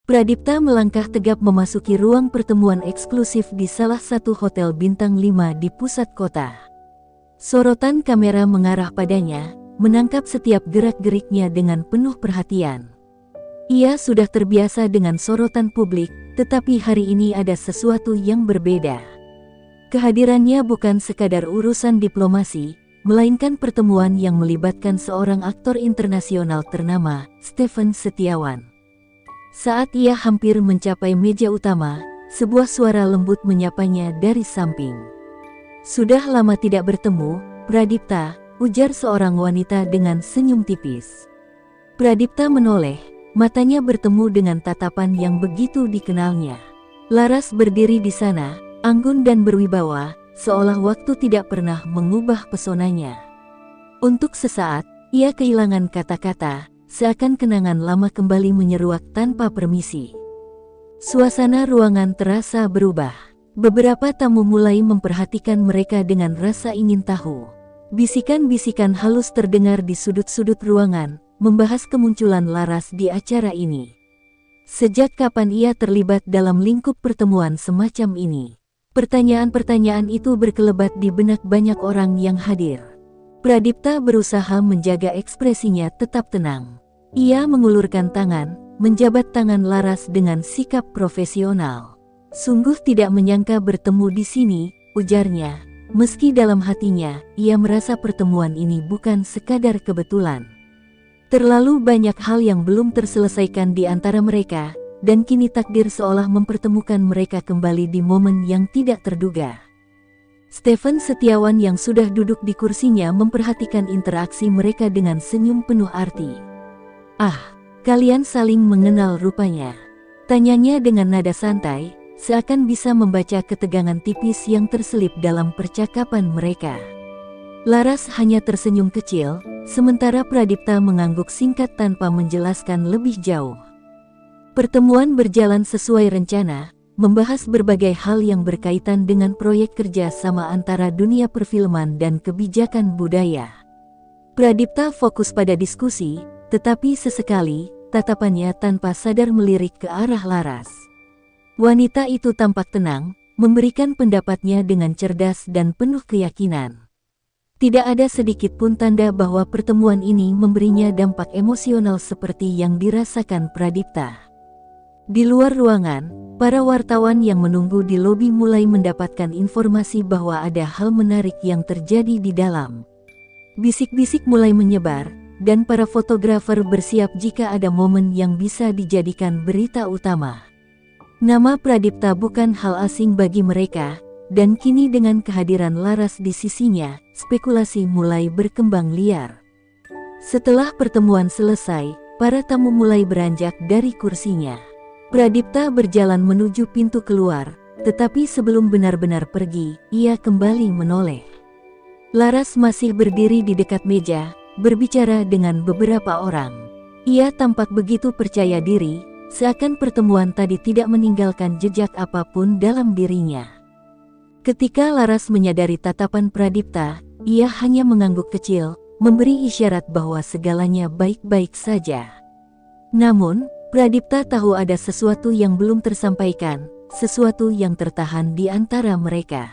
Pradipta melangkah tegap memasuki ruang pertemuan eksklusif di salah satu hotel bintang 5 di pusat kota. Sorotan kamera mengarah padanya, menangkap setiap gerak-geriknya dengan penuh perhatian. Ia sudah terbiasa dengan sorotan publik, tetapi hari ini ada sesuatu yang berbeda. Kehadirannya bukan sekadar urusan diplomasi, melainkan pertemuan yang melibatkan seorang aktor internasional ternama, Stephen Setiawan. Saat ia hampir mencapai meja utama, sebuah suara lembut menyapanya dari samping. "Sudah lama tidak bertemu, Pradipta," ujar seorang wanita dengan senyum tipis. Pradipta menoleh, matanya bertemu dengan tatapan yang begitu dikenalnya. Laras berdiri di sana, anggun dan berwibawa, seolah waktu tidak pernah mengubah pesonanya. Untuk sesaat, ia kehilangan kata-kata, seakan kenangan lama kembali menyeruak tanpa permisi. Suasana ruangan terasa berubah. Beberapa tamu mulai memperhatikan mereka dengan rasa ingin tahu. Bisikan-bisikan halus terdengar di sudut-sudut ruangan, membahas kemunculan Laras di acara ini. Sejak kapan ia terlibat dalam lingkup pertemuan semacam ini? Pertanyaan-pertanyaan itu berkelebat di benak banyak orang yang hadir. Pradipta berusaha menjaga ekspresinya tetap tenang. Ia mengulurkan tangan, menjabat tangan Laras dengan sikap profesional. "Sungguh tidak menyangka bertemu di sini," ujarnya. Meski dalam hatinya, ia merasa pertemuan ini bukan sekadar kebetulan. Terlalu banyak hal yang belum terselesaikan di antara mereka, dan kini takdir seolah mempertemukan mereka kembali di momen yang tidak terduga. Stephen Setiawan yang sudah duduk di kursinya memperhatikan interaksi mereka dengan senyum penuh arti. "Ah, kalian saling mengenal rupanya," tanyanya dengan nada santai, seakan bisa membaca ketegangan tipis yang terselip dalam percakapan mereka. Laras hanya tersenyum kecil, sementara Pradipta mengangguk singkat tanpa menjelaskan lebih jauh. Pertemuan berjalan sesuai rencana, membahas berbagai hal yang berkaitan dengan proyek kerja sama antara dunia perfilman dan kebijakan budaya. Pradipta fokus pada diskusi, tetapi sesekali, tatapannya tanpa sadar melirik ke arah Laras. Wanita itu tampak tenang, memberikan pendapatnya dengan cerdas dan penuh keyakinan. Tidak ada sedikit pun tanda bahwa pertemuan ini memberinya dampak emosional seperti yang dirasakan Pradipta. Di luar ruangan, para wartawan yang menunggu di lobi mulai mendapatkan informasi bahwa ada hal menarik yang terjadi di dalam. Bisik-bisik mulai menyebar, dan para fotografer bersiap jika ada momen yang bisa dijadikan berita utama. Nama Pradipta bukan hal asing bagi mereka, dan kini dengan kehadiran Laras di sisinya, spekulasi mulai berkembang liar. Setelah pertemuan selesai, para tamu mulai beranjak dari kursinya. Pradipta berjalan menuju pintu keluar, tetapi sebelum benar-benar pergi, ia kembali menoleh. Laras masih berdiri di dekat meja, berbicara dengan beberapa orang. Ia tampak begitu percaya diri, seakan pertemuan tadi tidak meninggalkan jejak apapun dalam dirinya. Ketika Laras menyadari tatapan Pradipta, ia hanya mengangguk kecil, memberi isyarat bahwa segalanya baik-baik saja. Namun, Pradipta tahu ada sesuatu yang belum tersampaikan, sesuatu yang tertahan di antara mereka.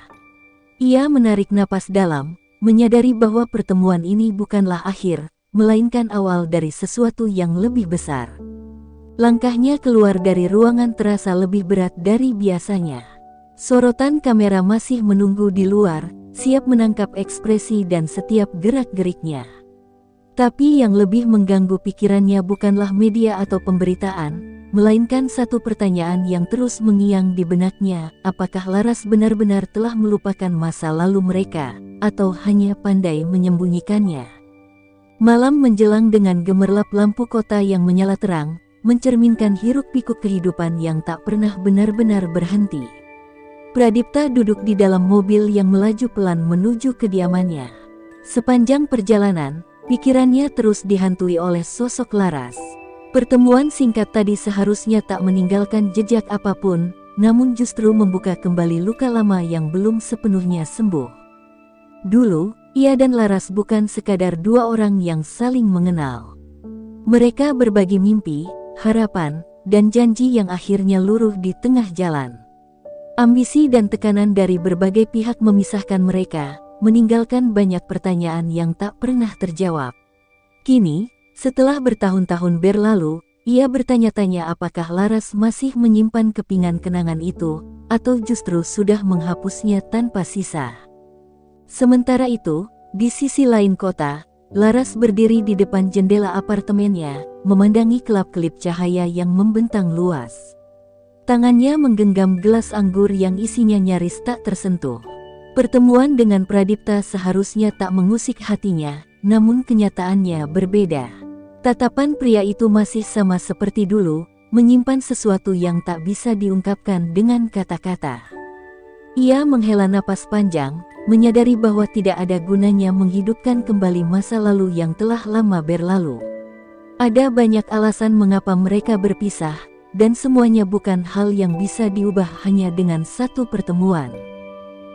Ia menarik napas dalam, menyadari bahwa pertemuan ini bukanlah akhir, melainkan awal dari sesuatu yang lebih besar. Langkahnya keluar dari ruangan terasa lebih berat dari biasanya. Sorotan kamera masih menunggu di luar, siap menangkap ekspresi dan setiap gerak-geriknya. Tapi yang lebih mengganggu pikirannya bukanlah media atau pemberitaan, melainkan satu pertanyaan yang terus mengiang di benaknya, apakah Laras benar-benar telah melupakan masa lalu mereka, atau hanya pandai menyembunyikannya. Malam menjelang dengan gemerlap lampu kota yang menyala terang, mencerminkan hiruk-pikuk kehidupan yang tak pernah benar-benar berhenti. Pradipta duduk di dalam mobil yang melaju pelan menuju kediamannya. Sepanjang perjalanan, pikirannya terus dihantui oleh sosok Laras. Pertemuan singkat tadi seharusnya tak meninggalkan jejak apapun, namun justru membuka kembali luka lama yang belum sepenuhnya sembuh. Dulu, ia dan Laras bukan sekadar dua orang yang saling mengenal. Mereka berbagi mimpi, harapan, dan janji yang akhirnya luruh di tengah jalan. Ambisi dan tekanan dari berbagai pihak memisahkan mereka, meninggalkan banyak pertanyaan yang tak pernah terjawab. Kini, setelah bertahun-tahun berlalu, ia bertanya-tanya apakah Laras masih menyimpan kepingan kenangan itu, atau justru sudah menghapusnya tanpa sisa. Sementara itu, di sisi lain kota, Laras berdiri di depan jendela apartemennya, memandangi kelap-kelip cahaya yang membentang luas. Tangannya menggenggam gelas anggur yang isinya nyaris tak tersentuh. Pertemuan dengan Pradipta seharusnya tak mengusik hatinya, namun kenyataannya berbeda. Tatapan pria itu masih sama seperti dulu, menyimpan sesuatu yang tak bisa diungkapkan dengan kata-kata. Ia menghela napas panjang, menyadari bahwa tidak ada gunanya menghidupkan kembali masa lalu yang telah lama berlalu. Ada banyak alasan mengapa mereka berpisah, dan semuanya bukan hal yang bisa diubah hanya dengan satu pertemuan.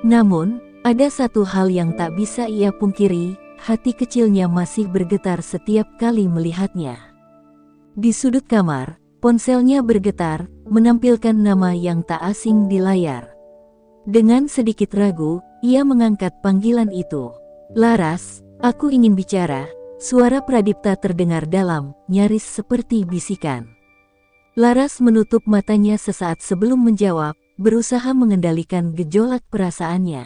Namun, ada satu hal yang tak bisa ia pungkiri, hati kecilnya masih bergetar setiap kali melihatnya. Di sudut kamar, ponselnya bergetar, menampilkan nama yang tak asing di layar. Dengan sedikit ragu, ia mengangkat panggilan itu. "Laras, aku ingin bicara." Suara Pradipta terdengar dalam, nyaris seperti bisikan. Laras menutup matanya sesaat sebelum menjawab, berusaha mengendalikan gejolak perasaannya.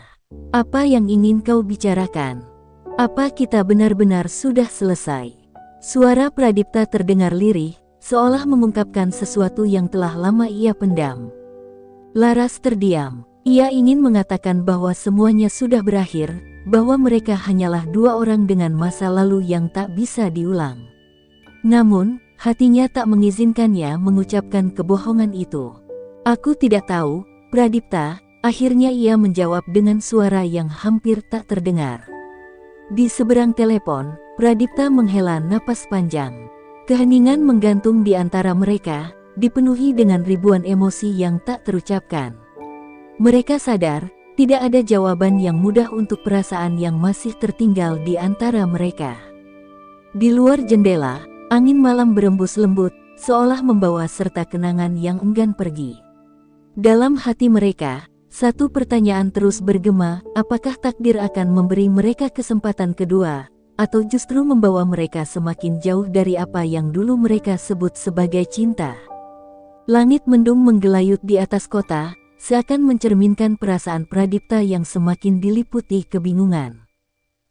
"Apa yang ingin kau bicarakan? Apa kita benar-benar sudah selesai?" Suara Pradipta terdengar lirih, seolah mengungkapkan sesuatu yang telah lama ia pendam. Laras terdiam. Ia ingin mengatakan bahwa semuanya sudah berakhir, bahwa mereka hanyalah dua orang dengan masa lalu yang tak bisa diulang. Namun, hatinya tak mengizinkannya mengucapkan kebohongan itu. "Aku tidak tahu, Pradipta," akhirnya ia menjawab dengan suara yang hampir tak terdengar. Di seberang telepon, Pradipta menghela napas panjang. Keheningan menggantung di antara mereka, dipenuhi dengan ribuan emosi yang tak terucapkan. Mereka sadar, tidak ada jawaban yang mudah untuk perasaan yang masih tertinggal di antara mereka. Di luar jendela, angin malam berembus lembut, seolah membawa serta kenangan yang enggan pergi. Dalam hati mereka, satu pertanyaan terus bergema, apakah takdir akan memberi mereka kesempatan kedua, atau justru membawa mereka semakin jauh dari apa yang dulu mereka sebut sebagai cinta. Langit mendung menggelayut di atas kota, seakan mencerminkan perasaan Pradipta yang semakin diliputi kebingungan.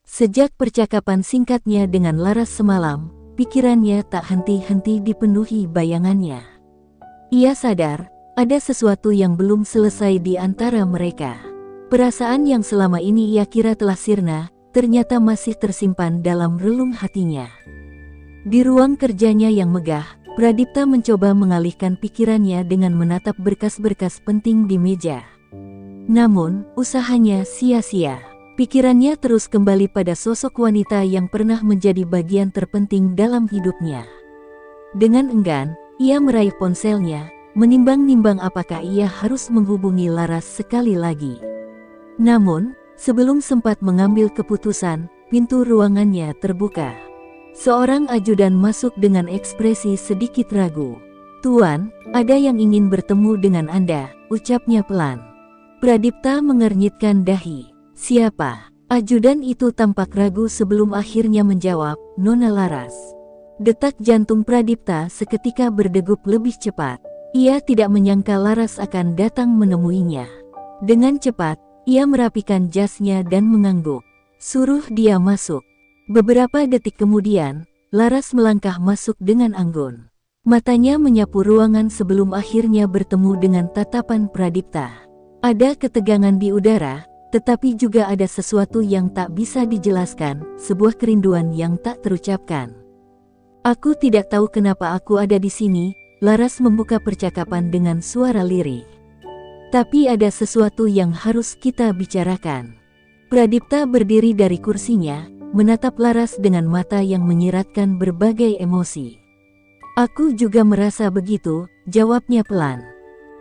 Sejak percakapan singkatnya dengan Laras semalam, pikirannya tak henti-henti dipenuhi bayangannya. Ia sadar, ada sesuatu yang belum selesai di antara mereka. Perasaan yang selama ini ia kira telah sirna, ternyata masih tersimpan dalam relung hatinya. Di ruang kerjanya yang megah, Pradipta mencoba mengalihkan pikirannya dengan menatap berkas-berkas penting di meja. Namun, usahanya sia-sia. Pikirannya terus kembali pada sosok wanita yang pernah menjadi bagian terpenting dalam hidupnya. Dengan enggan, ia meraih ponselnya, menimbang-nimbang apakah ia harus menghubungi Laras sekali lagi. Namun, sebelum sempat mengambil keputusan, pintu ruangannya terbuka. Seorang ajudan masuk dengan ekspresi sedikit ragu. "Tuan, ada yang ingin bertemu dengan Anda," ucapnya pelan. Pradipta mengernyitkan dahi. "Siapa?" Ajudan itu tampak ragu sebelum akhirnya menjawab, "Nona Laras." Detak jantung Pradipta seketika berdegup lebih cepat. Ia tidak menyangka Laras akan datang menemuinya. Dengan cepat, ia merapikan jasnya dan mengangguk. "Suruh dia masuk." Beberapa detik kemudian, Laras melangkah masuk dengan anggun. Matanya menyapu ruangan sebelum akhirnya bertemu dengan tatapan Pradipta. Ada ketegangan di udara, tetapi juga ada sesuatu yang tak bisa dijelaskan, sebuah kerinduan yang tak terucapkan. "Aku tidak tahu kenapa aku ada di sini," Laras membuka percakapan dengan suara lirih. "Tapi ada sesuatu yang harus kita bicarakan." Pradipta berdiri dari kursinya, menatap Laras dengan mata yang menyiratkan berbagai emosi. "Aku juga merasa begitu," jawabnya pelan.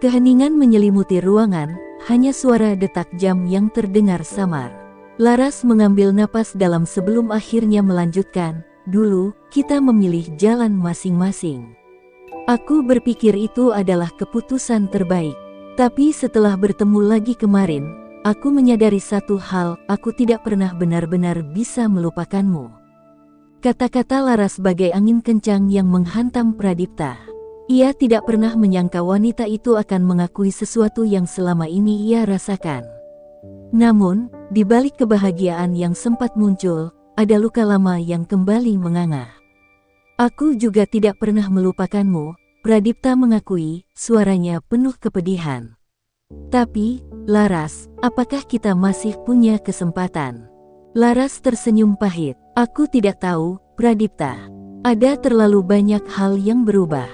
Keheningan menyelimuti ruangan, hanya suara detak jam yang terdengar samar. Laras mengambil napas dalam sebelum akhirnya melanjutkan, "Dulu, kita memilih jalan masing-masing. Aku berpikir itu adalah keputusan terbaik. Tapi setelah bertemu lagi kemarin, aku menyadari satu hal, aku tidak pernah benar-benar bisa melupakanmu. Kata-kata Laras bagai angin kencang yang menghantam Pradipta. Ia tidak pernah menyangka wanita itu akan mengakui sesuatu yang selama ini ia rasakan. Namun, di balik kebahagiaan yang sempat muncul, ada luka lama yang kembali menganga. Aku juga tidak pernah melupakanmu, Pradipta mengakui, suaranya penuh kepedihan. Tapi, Laras, apakah kita masih punya kesempatan? Laras tersenyum pahit. Aku tidak tahu, Pradipta. Ada terlalu banyak hal yang berubah.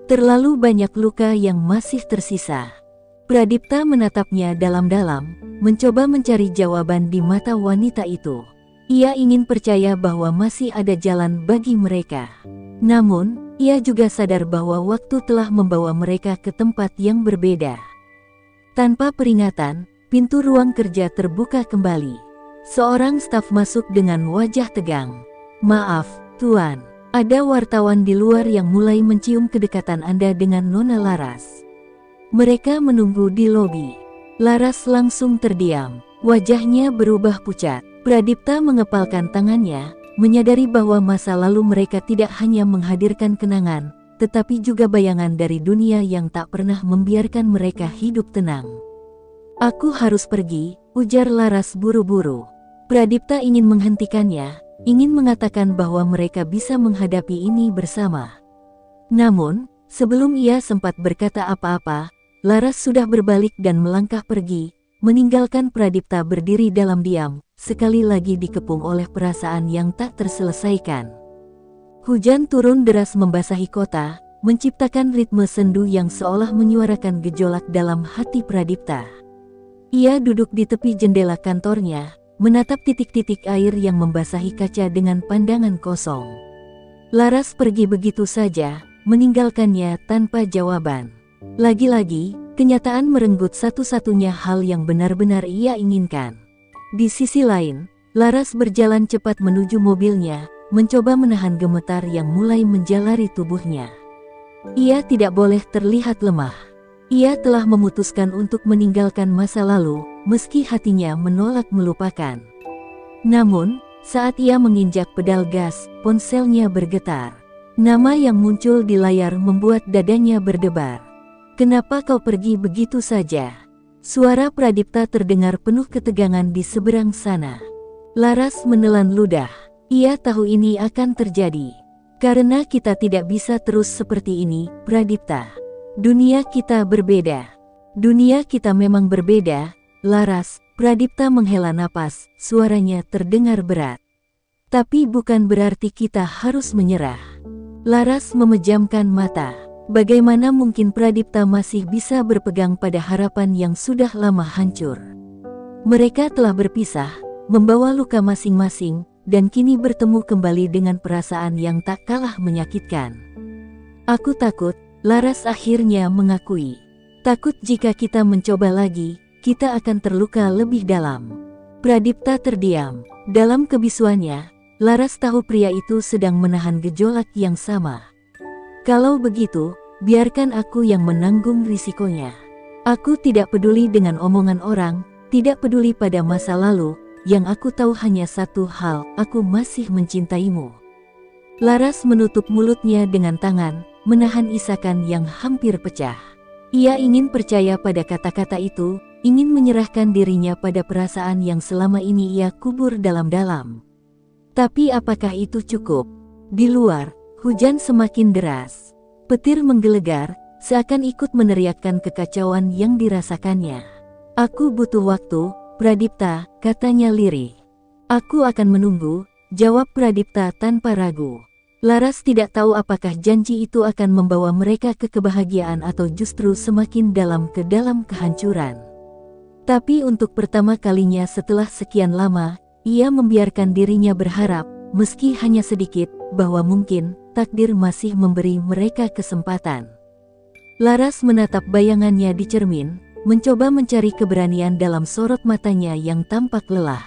Terlalu banyak luka yang masih tersisa. Pradipta menatapnya dalam-dalam, mencoba mencari jawaban di mata wanita itu. Ia ingin percaya bahwa masih ada jalan bagi mereka. Namun, ia juga sadar bahwa waktu telah membawa mereka ke tempat yang berbeda. Tanpa peringatan, pintu ruang kerja terbuka kembali. Seorang staf masuk dengan wajah tegang. "Maaf, Tuan. Ada wartawan di luar yang mulai mencium kedekatan Anda dengan Nona Laras." Mereka menunggu di lobi. Laras langsung terdiam. Wajahnya berubah pucat. Pradipta mengepalkan tangannya, menyadari bahwa masa lalu mereka tidak hanya menghadirkan kenangan, tetapi juga bayangan dari dunia yang tak pernah membiarkan mereka hidup tenang. "Aku harus pergi," ujar Laras buru-buru. Pradipta ingin menghentikannya, ingin mengatakan bahwa mereka bisa menghadapi ini bersama. Namun, sebelum ia sempat berkata apa-apa, Laras sudah berbalik dan melangkah pergi, meninggalkan Pradipta berdiri dalam diam, sekali lagi dikepung oleh perasaan yang tak terselesaikan. Hujan turun deras membasahi kota, menciptakan ritme sendu yang seolah menyuarakan gejolak dalam hati Pradipta. Ia duduk di tepi jendela kantornya, menatap titik-titik air yang membasahi kaca dengan pandangan kosong. Laras pergi begitu saja, meninggalkannya tanpa jawaban. Lagi-lagi, kenyataan merenggut satu-satunya hal yang benar-benar ia inginkan. Di sisi lain, Laras berjalan cepat menuju mobilnya, mencoba menahan gemetar yang mulai menjalari tubuhnya. Ia tidak boleh terlihat lemah. Ia telah memutuskan untuk meninggalkan masa lalu, meski hatinya menolak melupakan. Namun, saat ia menginjak pedal gas, ponselnya bergetar. Nama yang muncul di layar membuat dadanya berdebar. "Kenapa kau pergi begitu saja?" Suara Pradipta terdengar penuh ketegangan di seberang sana. Laras menelan ludah. Ia tahu ini akan terjadi. "Karena kita tidak bisa terus seperti ini, Pradipta. Dunia kita berbeda. Dunia kita memang berbeda, Laras." Pradipta menghela napas, suaranya terdengar berat. "Tapi bukan berarti kita harus menyerah." Laras memejamkan mata. Bagaimana mungkin Pradipta masih bisa berpegang pada harapan yang sudah lama hancur? Mereka telah berpisah, membawa luka masing-masing, dan kini bertemu kembali dengan perasaan yang tak kalah menyakitkan. "Aku takut," Laras akhirnya mengakui. "Takut jika kita mencoba lagi, kita akan terluka lebih dalam." Pradipta terdiam. Dalam kebisuannya, Laras tahu pria itu sedang menahan gejolak yang sama. "Kalau begitu, biarkan aku yang menanggung risikonya. Aku tidak peduli dengan omongan orang, tidak peduli pada masa lalu, yang aku tahu hanya satu hal, aku masih mencintaimu." Laras menutup mulutnya dengan tangan, menahan isakan yang hampir pecah. Ia ingin percaya pada kata-kata itu, ingin menyerahkan dirinya pada perasaan yang selama ini ia kubur dalam-dalam. Tapi apakah itu cukup? Di luar, hujan semakin deras. Petir menggelegar, seakan ikut meneriakkan kekacauan yang dirasakannya. "Aku butuh waktu, Pradipta," katanya lirih. "Aku akan menunggu," jawab Pradipta tanpa ragu. Laras tidak tahu apakah janji itu akan membawa mereka ke kebahagiaan atau justru semakin dalam ke dalam kehancuran. Tapi untuk pertama kalinya setelah sekian lama, ia membiarkan dirinya berharap, meski hanya sedikit, bahwa mungkin takdir masih memberi mereka kesempatan. Laras menatap bayangannya di cermin, mencoba mencari keberanian dalam sorot matanya yang tampak lelah.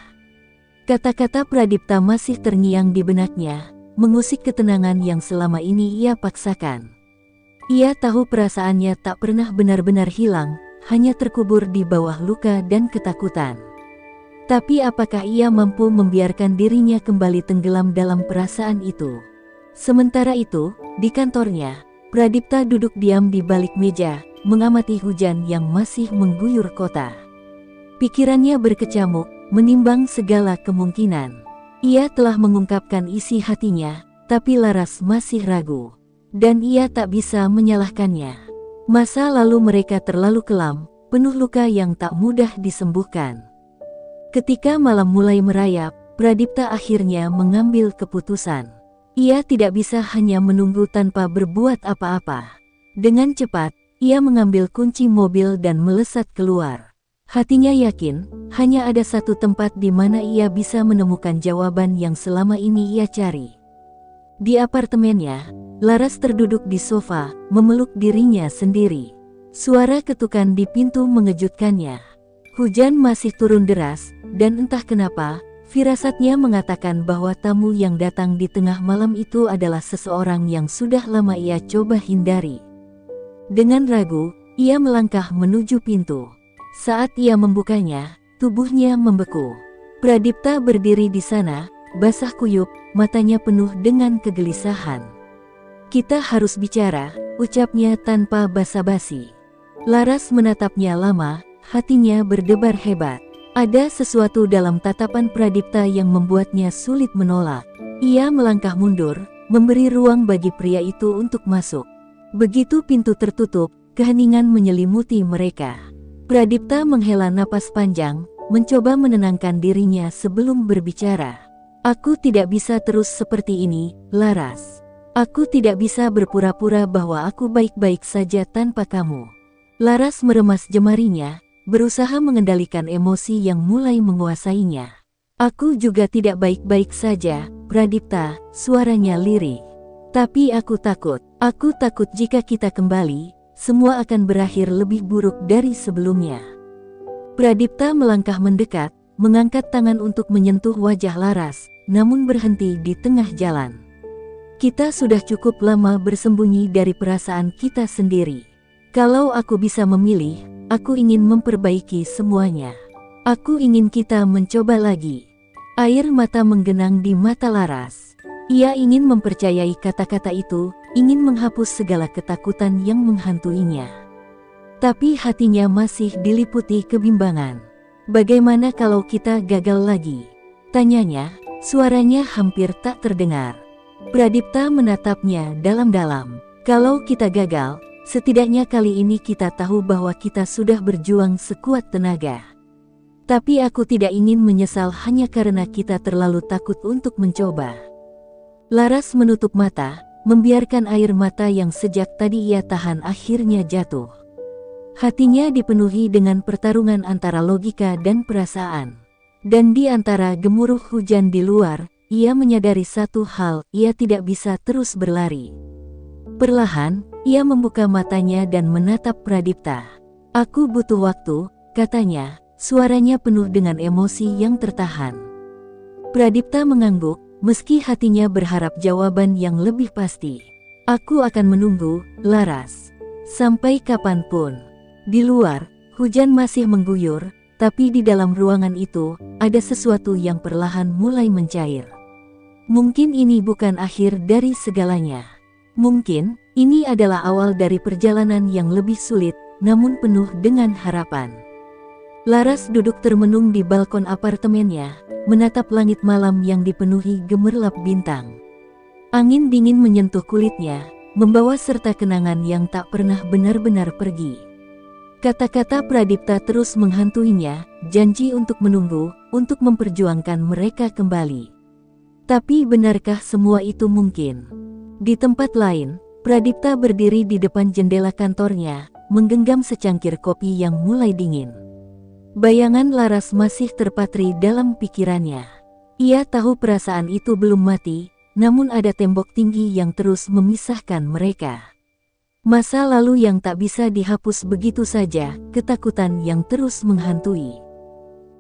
Kata-kata Pradipta masih terngiang di benaknya, mengusik ketenangan yang selama ini ia paksakan. Ia tahu perasaannya tak pernah benar-benar hilang, hanya terkubur di bawah luka dan ketakutan. Tapi apakah ia mampu membiarkan dirinya kembali tenggelam dalam perasaan itu? Sementara itu, di kantornya, Pradipta duduk diam di balik meja, mengamati hujan yang masih mengguyur kota. Pikirannya berkecamuk, menimbang segala kemungkinan. Ia telah mengungkapkan isi hatinya, tapi Laras masih ragu. Dan ia tak bisa menyalahkannya. Masa lalu mereka terlalu kelam, penuh luka yang tak mudah disembuhkan. Ketika malam mulai merayap, Pradipta akhirnya mengambil keputusan. Ia tidak bisa hanya menunggu tanpa berbuat apa-apa. Dengan cepat, ia mengambil kunci mobil dan melesat keluar. Hatinya yakin, hanya ada satu tempat di mana ia bisa menemukan jawaban yang selama ini ia cari. Di apartemennya, Laras terduduk di sofa, memeluk dirinya sendiri. Suara ketukan di pintu mengejutkannya. Hujan masih turun deras, dan entah kenapa, firasatnya mengatakan bahwa tamu yang datang di tengah malam itu adalah seseorang yang sudah lama ia coba hindari. Dengan ragu, ia melangkah menuju pintu. Saat ia membukanya, tubuhnya membeku. Pradipta berdiri di sana, basah kuyup, matanya penuh dengan kegelisahan. "Kita harus bicara," ucapnya tanpa basa-basi. Laras menatapnya lama, hatinya berdebar hebat. Ada sesuatu dalam tatapan Pradipta yang membuatnya sulit menolak. Ia melangkah mundur, memberi ruang bagi pria itu untuk masuk. Begitu pintu tertutup, keheningan menyelimuti mereka. Pradipta menghela napas panjang, mencoba menenangkan dirinya sebelum berbicara. "Aku tidak bisa terus seperti ini, Laras. Aku tidak bisa berpura-pura bahwa aku baik-baik saja tanpa kamu." Laras meremas jemarinya, berusaha mengendalikan emosi yang mulai menguasainya. "Aku juga tidak baik-baik saja, Pradipta," suaranya lirih. "Tapi aku takut jika kita kembali, semua akan berakhir lebih buruk dari sebelumnya." Pradipta melangkah mendekat, mengangkat tangan untuk menyentuh wajah Laras, namun berhenti di tengah jalan. "Kita sudah cukup lama bersembunyi dari perasaan kita sendiri. Kalau aku bisa memilih, aku ingin memperbaiki semuanya. Aku ingin kita mencoba lagi." Air mata menggenang di mata Laras. Ia ingin mempercayai kata-kata itu, ingin menghapus segala ketakutan yang menghantuinya. Tapi hatinya masih diliputi kebimbangan. "Bagaimana kalau kita gagal lagi?" tanyanya, suaranya hampir tak terdengar. Pradipta menatapnya dalam-dalam. "Kalau kita gagal, setidaknya kali ini kita tahu bahwa kita sudah berjuang sekuat tenaga. Tapi aku tidak ingin menyesal hanya karena kita terlalu takut untuk mencoba." Laras menutup mata, membiarkan air mata yang sejak tadi ia tahan akhirnya jatuh. Hatinya dipenuhi dengan pertarungan antara logika dan perasaan. Dan di antara gemuruh hujan di luar, ia menyadari satu hal, ia tidak bisa terus berlari. Perlahan, ia membuka matanya dan menatap Pradipta. "Aku butuh waktu," katanya, suaranya penuh dengan emosi yang tertahan. Pradipta mengangguk, meski hatinya berharap jawaban yang lebih pasti. "Aku akan menunggu, Laras. Sampai kapanpun." Di luar, hujan masih mengguyur, tapi di dalam ruangan itu, ada sesuatu yang perlahan mulai mencair. Mungkin ini bukan akhir dari segalanya. Mungkin, ini adalah awal dari perjalanan yang lebih sulit, namun penuh dengan harapan. Laras duduk termenung di balkon apartemennya, menatap langit malam yang dipenuhi gemerlap bintang. Angin dingin menyentuh kulitnya, membawa serta kenangan yang tak pernah benar-benar pergi. Kata-kata Pradipta terus menghantuinya, janji untuk menunggu, untuk memperjuangkan mereka kembali. Tapi benarkah semua itu mungkin? Di tempat lain, Pradipta berdiri di depan jendela kantornya, menggenggam secangkir kopi yang mulai dingin. Bayangan Laras masih terpatri dalam pikirannya. Ia tahu perasaan itu belum mati, namun ada tembok tinggi yang terus memisahkan mereka. Masa lalu yang tak bisa dihapus begitu saja, ketakutan yang terus menghantui.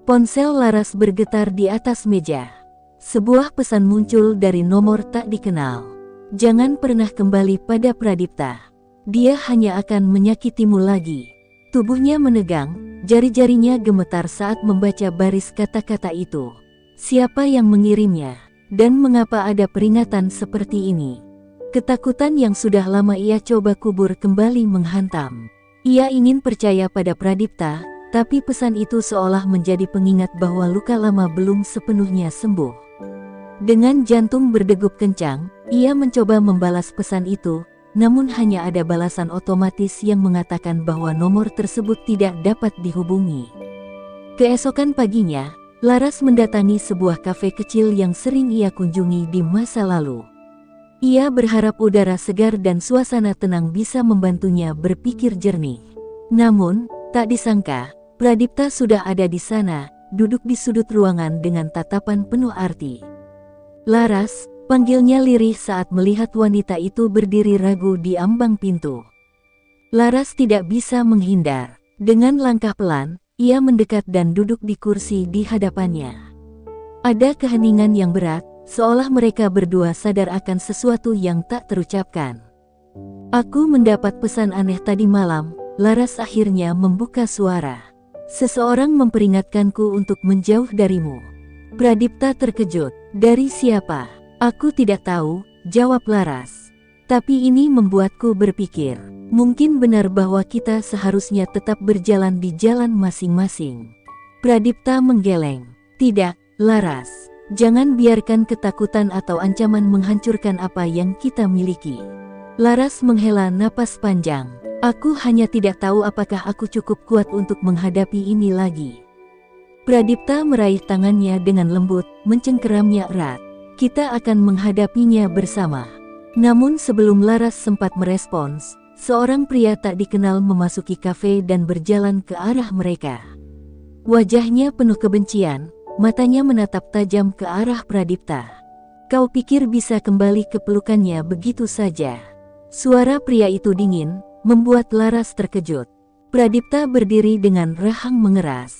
Ponsel Laras bergetar di atas meja. Sebuah pesan muncul dari nomor tak dikenal. "Jangan pernah kembali pada Pradipta. Dia hanya akan menyakitimu lagi. Tubuhnya menegang, jari-jarinya gemetar saat membaca baris kata-kata itu. Siapa yang mengirimnya? Dan mengapa ada peringatan seperti ini? Ketakutan yang sudah lama ia coba kubur kembali menghantam. Ia ingin percaya pada Pradipta, tapi pesan itu seolah menjadi pengingat bahwa luka lama belum sepenuhnya sembuh. Dengan jantung berdegup kencang, ia mencoba membalas pesan itu, namun hanya ada balasan otomatis yang mengatakan bahwa nomor tersebut tidak dapat dihubungi. Keesokan paginya, Laras mendatangi sebuah kafe kecil yang sering ia kunjungi di masa lalu. Ia berharap udara segar dan suasana tenang bisa membantunya berpikir jernih. Namun, tak disangka, Pradipta sudah ada di sana, duduk di sudut ruangan dengan tatapan penuh arti. "Laras," panggilnya lirih saat melihat wanita itu berdiri ragu di ambang pintu. Laras tidak bisa menghindar. Dengan langkah pelan, ia mendekat dan duduk di kursi di hadapannya. Ada keheningan yang berat, seolah mereka berdua sadar akan sesuatu yang tak terucapkan. "Aku mendapat pesan aneh tadi malam," Laras akhirnya membuka suara. "Seseorang memperingatkanku untuk menjauh darimu." Pradipta terkejut. "Dari siapa?" "Aku tidak tahu," jawab Laras. "Tapi ini membuatku berpikir, mungkin benar bahwa kita seharusnya tetap berjalan di jalan masing-masing." Pradipta menggeleng. "Tidak, Laras. Jangan biarkan ketakutan atau ancaman menghancurkan apa yang kita miliki." Laras menghela napas panjang. "Aku hanya tidak tahu apakah aku cukup kuat untuk menghadapi ini lagi." Pradipta meraih tangannya dengan lembut, mencengkeramnya erat. "Kita akan menghadapinya bersama." Namun sebelum Laras sempat merespons, seorang pria tak dikenal memasuki kafe dan berjalan ke arah mereka. Wajahnya penuh kebencian, matanya menatap tajam ke arah Pradipta. "Kau pikir bisa kembali ke pelukannya begitu saja?" Suara pria itu dingin, membuat Laras terkejut. Pradipta berdiri dengan rahang mengeras.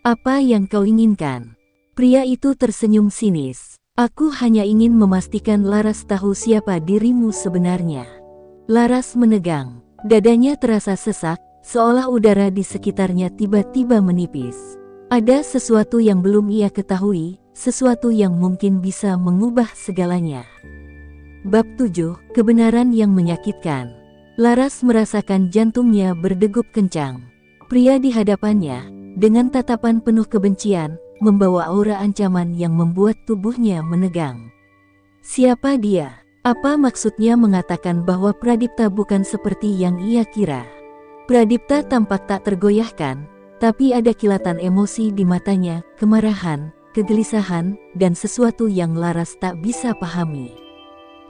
"Apa yang kau inginkan?" Pria itu tersenyum sinis. "Aku hanya ingin memastikan Laras tahu siapa dirimu sebenarnya." Laras menegang. Dadanya terasa sesak, seolah udara di sekitarnya tiba-tiba menipis. Ada sesuatu yang belum ia ketahui, sesuatu yang mungkin bisa mengubah segalanya. Bab 7, Kebenaran yang Menyakitkan. Laras merasakan jantungnya berdegup kencang. Pria di hadapannya, dengan tatapan penuh kebencian, membawa aura ancaman yang membuat tubuhnya menegang. Siapa dia? Apa maksudnya mengatakan bahwa Pradipta bukan seperti yang ia kira? Pradipta tampak tak tergoyahkan, tapi ada kilatan emosi di matanya, kemarahan, kegelisahan, dan sesuatu yang Laras tak bisa pahami.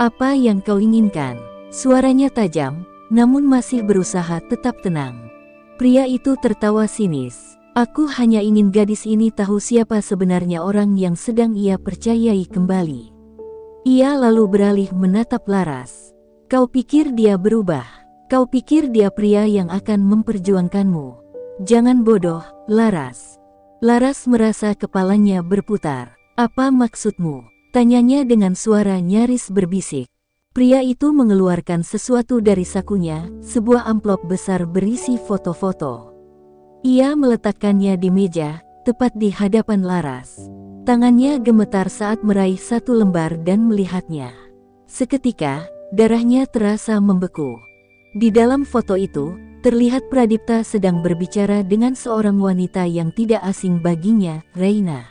"Apa yang kau inginkan?" Suaranya tajam, namun masih berusaha tetap tenang. Pria itu tertawa sinis. "Aku hanya ingin gadis ini tahu siapa sebenarnya orang yang sedang ia percayai kembali." Ia lalu beralih menatap Laras. "Kau pikir dia berubah? Kau pikir dia pria yang akan memperjuangkanmu? Jangan bodoh, Laras." Laras merasa kepalanya berputar. "Apa maksudmu?" tanyanya dengan suara nyaris berbisik. Pria itu mengeluarkan sesuatu dari sakunya, sebuah amplop besar berisi foto-foto. Ia meletakkannya di meja, tepat di hadapan Laras. Tangannya gemetar saat meraih satu lembar dan melihatnya. Seketika, darahnya terasa membeku. Di dalam foto itu, terlihat Pradipta sedang berbicara dengan seorang wanita yang tidak asing baginya, Reina.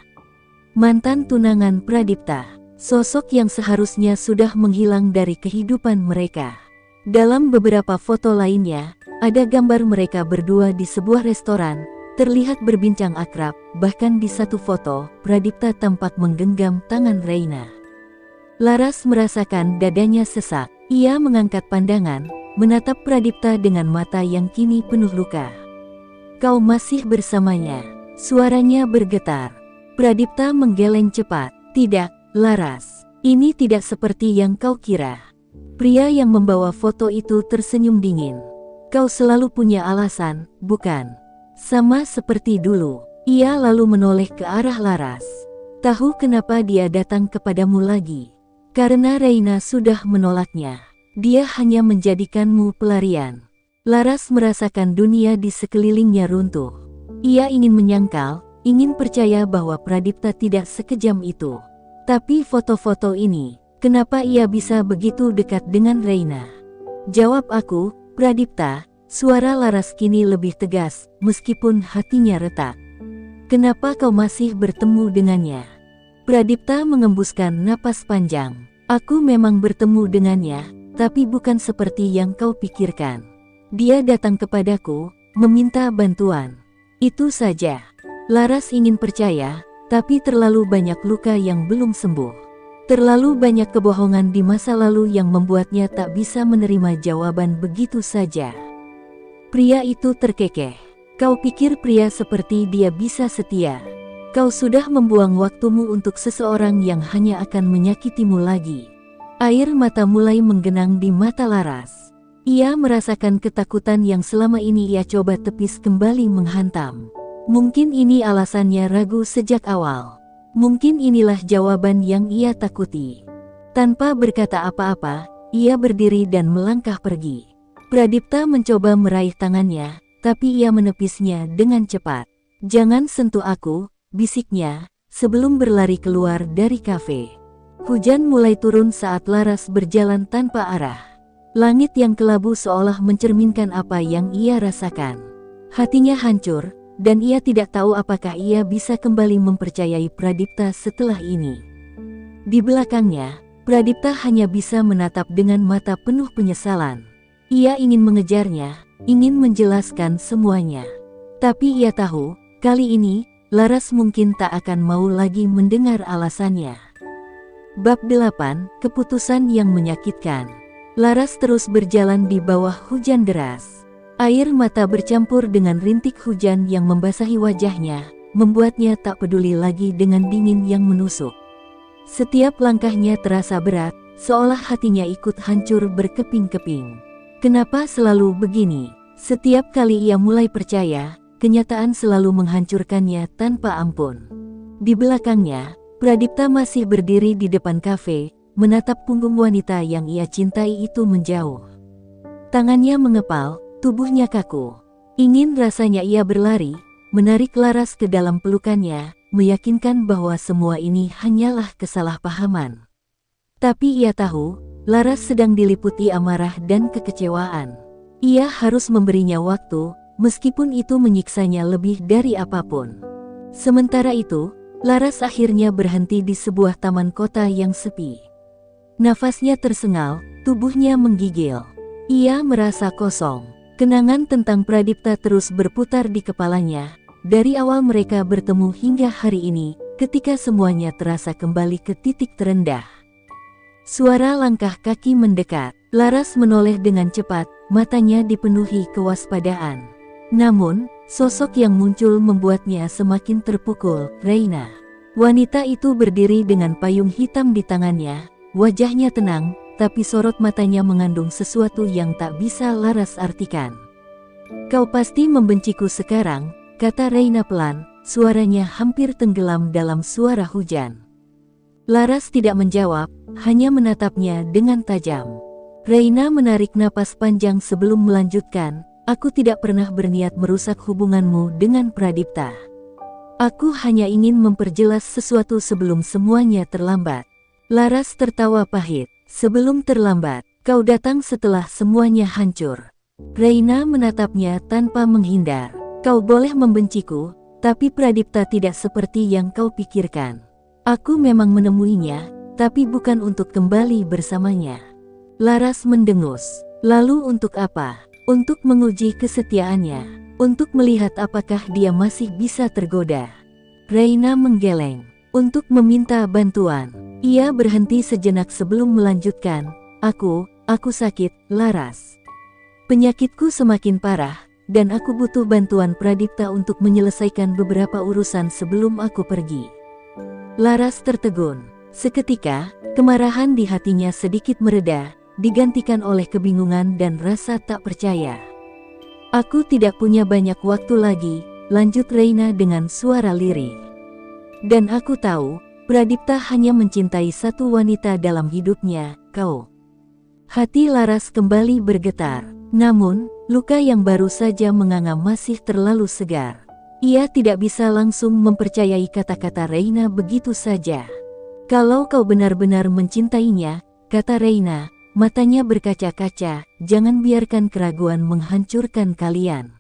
Mantan tunangan Pradipta. Sosok yang seharusnya sudah menghilang dari kehidupan mereka. Dalam beberapa foto lainnya, ada gambar mereka berdua di sebuah restoran, terlihat berbincang akrab, bahkan di satu foto, Pradipta tampak menggenggam tangan Reina. Laras merasakan dadanya sesak. Ia mengangkat pandangan, menatap Pradipta dengan mata yang kini penuh luka. "Kau masih bersamanya?" Suaranya bergetar. Pradipta menggeleng cepat. "Tidak, Laras. Ini tidak seperti yang kau kira." Pria yang membawa foto itu tersenyum dingin. "Kau selalu punya alasan, bukan? Sama seperti dulu." Ia lalu menoleh ke arah Laras. "Tahu kenapa dia datang kepadamu lagi? Karena Reina sudah menolaknya." Dia hanya menjadikanmu pelarian. Laras merasakan dunia di sekelilingnya runtuh. Ia ingin menyangkal, ingin percaya bahwa Pradipta tidak sekejam itu. Tapi foto-foto ini, kenapa ia bisa begitu dekat dengan Reina? Jawab aku, Pradipta. Suara Laras kini lebih tegas, meskipun hatinya retak. Kenapa kau masih bertemu dengannya? Pradipta mengembuskan napas panjang. Aku memang bertemu dengannya, tapi bukan seperti yang kau pikirkan. Dia datang kepadaku, meminta bantuan. Itu saja. Laras ingin percaya, tapi terlalu banyak luka yang belum sembuh. Terlalu banyak kebohongan di masa lalu yang membuatnya tak bisa menerima jawaban begitu saja. Pria itu terkekeh. Kau pikir pria seperti dia bisa setia? Kau sudah membuang waktumu untuk seseorang yang hanya akan menyakitimu lagi. Air mata mulai menggenang di mata Laras. Ia merasakan ketakutan yang selama ini ia coba tepis kembali menghantam. Mungkin ini alasannya ragu sejak awal. Mungkin inilah jawaban yang ia takuti. Tanpa berkata apa-apa, ia berdiri dan melangkah pergi. Pradipta mencoba meraih tangannya, tapi ia menepisnya dengan cepat. Jangan sentuh aku, bisiknya, sebelum berlari keluar dari kafe. Hujan mulai turun saat Laras berjalan tanpa arah. Langit yang kelabu seolah mencerminkan apa yang ia rasakan. Hatinya hancur, dan ia tidak tahu apakah ia bisa kembali mempercayai Pradipta setelah ini. Di belakangnya, Pradipta hanya bisa menatap dengan mata penuh penyesalan. Ia ingin mengejarnya, ingin menjelaskan semuanya. Tapi ia tahu, kali ini, Laras mungkin tak akan mau lagi mendengar alasannya. Bab 8, Keputusan yang Menyakitkan. Laras terus berjalan di bawah hujan deras. Air mata bercampur dengan rintik hujan yang membasahi wajahnya, membuatnya tak peduli lagi dengan dingin yang menusuk. Setiap langkahnya terasa berat, seolah hatinya ikut hancur berkeping-keping. Kenapa selalu begini? Setiap kali ia mulai percaya, kenyataan selalu menghancurkannya tanpa ampun. Di belakangnya, Pradipta masih berdiri di depan kafe, menatap punggung wanita yang ia cintai itu menjauh. Tangannya mengepal, tubuhnya kaku. Ingin rasanya ia berlari, menarik Laras ke dalam pelukannya, meyakinkan bahwa semua ini hanyalah kesalahpahaman. Tapi ia tahu, Laras sedang diliputi amarah dan kekecewaan. Ia harus memberinya waktu, meskipun itu menyiksanya lebih dari apapun. Sementara itu, Laras akhirnya berhenti di sebuah taman kota yang sepi. Nafasnya tersengal, tubuhnya menggigil. Ia merasa kosong. Kenangan tentang Pradipta terus berputar di kepalanya, dari awal mereka bertemu hingga hari ini, ketika semuanya terasa kembali ke titik terendah. Suara langkah kaki mendekat. Laras menoleh dengan cepat, matanya dipenuhi kewaspadaan. Namun, sosok yang muncul membuatnya semakin terpukul, Reina. Wanita itu berdiri dengan payung hitam di tangannya. Wajahnya tenang, tapi sorot matanya mengandung sesuatu yang tak bisa Laras artikan. Kau pasti membenciku sekarang, kata Reina pelan, suaranya hampir tenggelam dalam suara hujan. Laras tidak menjawab, hanya menatapnya dengan tajam. Reina menarik napas panjang sebelum melanjutkan, aku tidak pernah berniat merusak hubunganmu dengan Pradipta. Aku hanya ingin memperjelas sesuatu sebelum semuanya terlambat. Laras tertawa pahit. Sebelum terlambat, kau datang setelah semuanya hancur. Reina menatapnya tanpa menghindar. Kau boleh membenciku, tapi Pradipta tidak seperti yang kau pikirkan. Aku memang menemuinya, tapi bukan untuk kembali bersamanya. Laras mendengus. Lalu untuk apa? Untuk menguji kesetiaannya. Untuk melihat apakah dia masih bisa tergoda. Reina menggeleng. Untuk meminta bantuan. Ia berhenti sejenak sebelum melanjutkan, aku sakit, Laras. Penyakitku semakin parah, dan aku butuh bantuan Pradipta untuk menyelesaikan beberapa urusan sebelum aku pergi. Laras tertegun. Seketika, kemarahan di hatinya sedikit mereda, digantikan oleh kebingungan dan rasa tak percaya. Aku tidak punya banyak waktu lagi, lanjut Reina dengan suara lirih. Dan aku tahu, Pradipta hanya mencintai satu wanita dalam hidupnya, kau. Hati Laras kembali bergetar. Namun, luka yang baru saja menganga masih terlalu segar. Ia tidak bisa langsung mempercayai kata-kata Reina begitu saja. Kalau kau benar-benar mencintainya, kata Reina, matanya berkaca-kaca, jangan biarkan keraguan menghancurkan kalian.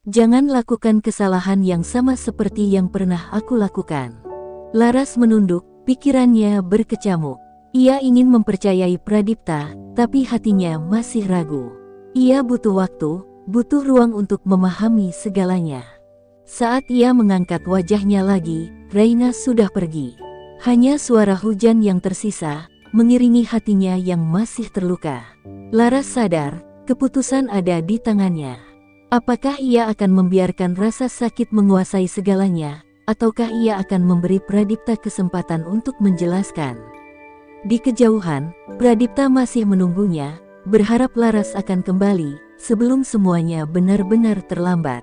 Jangan lakukan kesalahan yang sama seperti yang pernah aku lakukan. Laras menunduk, pikirannya berkecamuk. Ia ingin mempercayai Pradipta, tapi hatinya masih ragu. Ia butuh waktu, butuh ruang untuk memahami segalanya. Saat ia mengangkat wajahnya lagi, Reina sudah pergi. Hanya suara hujan yang tersisa, mengiringi hatinya yang masih terluka. Laras sadar, keputusan ada di tangannya. Apakah ia akan membiarkan rasa sakit menguasai segalanya, ataukah ia akan memberi Pradipta kesempatan untuk menjelaskan? Di kejauhan, Pradipta masih menunggunya, berharap Laras akan kembali, sebelum semuanya benar-benar terlambat.